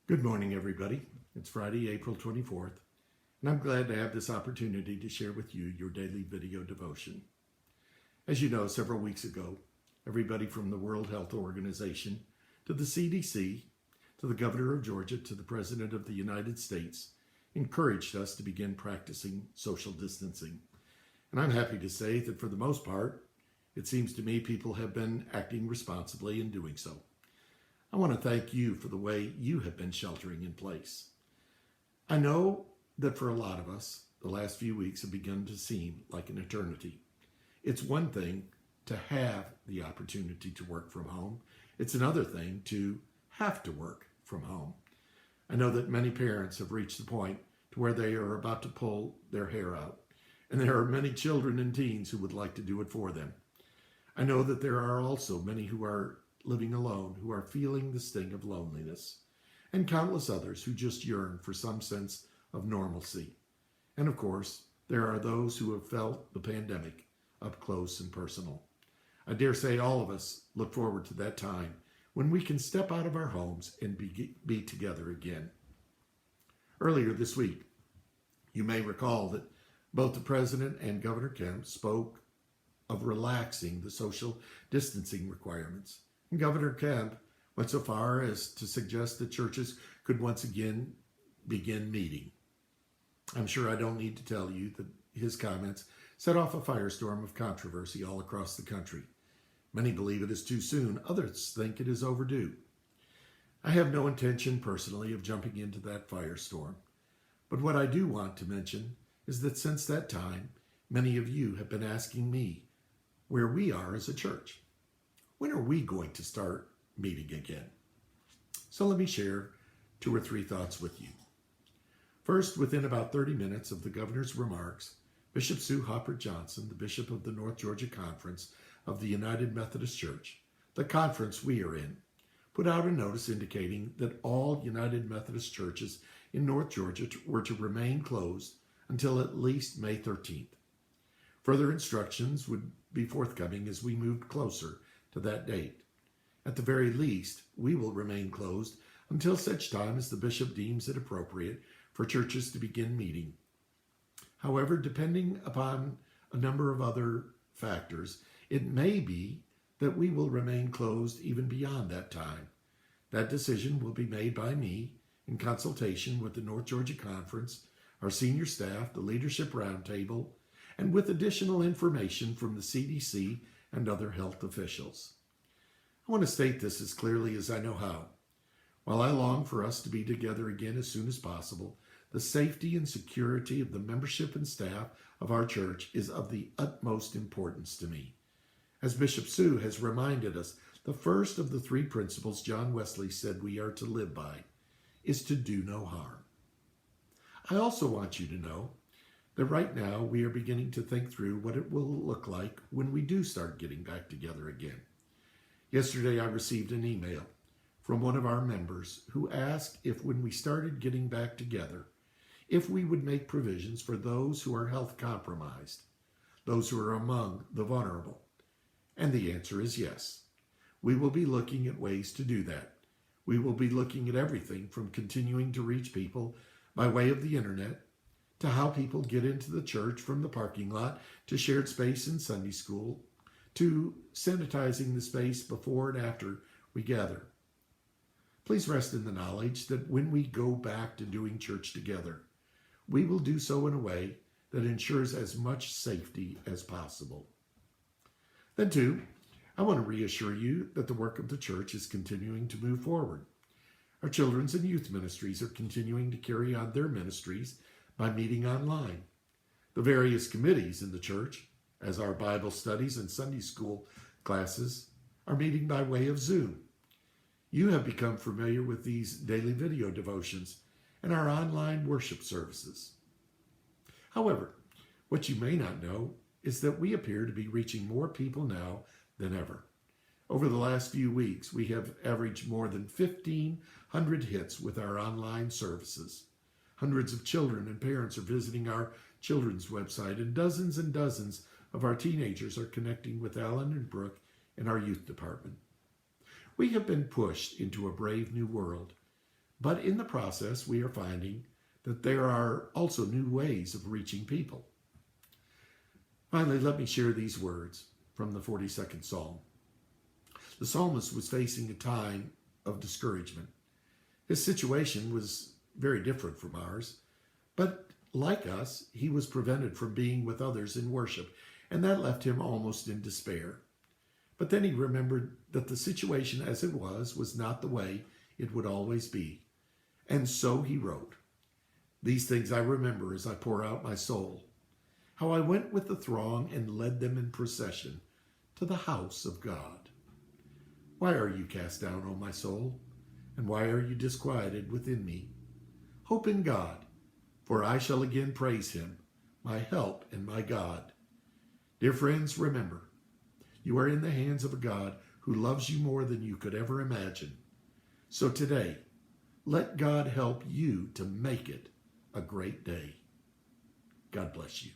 Good morning, everybody. It's Friday, April 24th, and I'm glad to have this opportunity to share with you your daily video devotion. As you know, several weeks ago, everybody from the World Health Organization to the CDC, to the governor of Georgia, to the President of the United States, encouraged us to begin practicing social distancing. And I'm happy to say that for the most part, it seems to me people have been acting responsibly in doing so. I want to thank you for the way you have been sheltering in place. I know that for a lot of us, the last few weeks have begun to seem like an eternity. It's one thing to have the opportunity to work from home. It's another thing to have to work from home. I know that many parents have reached the point to where they are about to pull their hair out, and there are many children and teens who would like to do it for them. I know that there are also many who are living alone, who are feeling the sting of loneliness, and countless others who just yearn for some sense of normalcy. And of course, there are those who have felt the pandemic up close and personal. I dare say all of us look forward to that time when we can step out of our homes and be together again. Earlier this week, you may recall that both the President and Governor Kemp spoke of relaxing the social distancing requirements. And Governor Kemp went so far as to suggest that churches could once again begin meeting. I'm sure I don't need to tell you that his comments set off a firestorm of controversy all across the country. Many believe it is too soon. Others think it is overdue. I have no intention personally of jumping into that firestorm. But what I do want to mention is that since that time, many of you have been asking me where we are as a church. When are we going to start meeting again? So let me share 2 or 3 thoughts with you. First, within about 30 minutes of the governor's remarks, Bishop Sue Hopper Johnson, the Bishop of the North Georgia Conference of the United Methodist Church, the conference we are in, put out a notice indicating that all United Methodist churches in North Georgia were to remain closed until at least May 13th. Further instructions would be forthcoming as we moved closer to that date. At the very least, we will remain closed until such time as the bishop deems it appropriate for churches to begin meeting. However, depending upon a number of other factors, it may be that we will remain closed even beyond that time. That decision will be made by me in consultation with the North Georgia Conference, our senior staff, the Leadership Roundtable, and with additional information from the CDC and other health officials. I want to state this as clearly as I know how. While I long for us to be together again as soon as possible, the safety and security of the membership and staff of our church is of the utmost importance to me. As Bishop Sue has reminded us, the first of the 3 principles John Wesley said we are to live by is to do no harm. I also want you to know that right now we are beginning to think through what it will look like when we do start getting back together again. Yesterday I received an email from one of our members who asked if when we started getting back together, if we would make provisions for those who are health compromised, those who are among the vulnerable. And the answer is yes. We will be looking at ways to do that. We will be looking at everything from continuing to reach people by way of the internet, to how people get into the church from the parking lot, to shared space in Sunday school, to sanitizing the space before and after we gather. Please rest in the knowledge that when we go back to doing church together, we will do so in a way that ensures as much safety as possible. Then too, I want to reassure you that the work of the church is continuing to move forward. Our children's and youth ministries are continuing to carry on their ministries by meeting online. The various committees in the church, as our Bible studies and Sunday school classes, are meeting by way of Zoom. You have become familiar with these daily video devotions and our online worship services. However, what you may not know is that we appear to be reaching more people now than ever. Over the last few weeks, we have averaged more than 1,500 hits with our online services. Hundreds of children and parents are visiting our children's website, and dozens of our teenagers are connecting with Alan and Brooke in our youth department. We have been pushed into a brave new world, But in the process, we are finding that there are also new ways of reaching people. Finally, let me share these words from the 42nd Psalm. The psalmist was facing a time of discouragement. His situation was very different from ours, but like us, he was prevented from being with others in worship, and that left him almost in despair. But then he remembered that the situation as it was not the way it would always be. And so he wrote, "These things I remember as I pour out my soul, how I went with the throng and led them in procession to the house of God. Why are you cast down, O my soul? And why are you disquieted within me? Hope in God, for I shall again praise him, my help and my God." Dear friends, remember, you are in the hands of a God who loves you more than you could ever imagine. So today, let God help you to make it a great day. God bless you.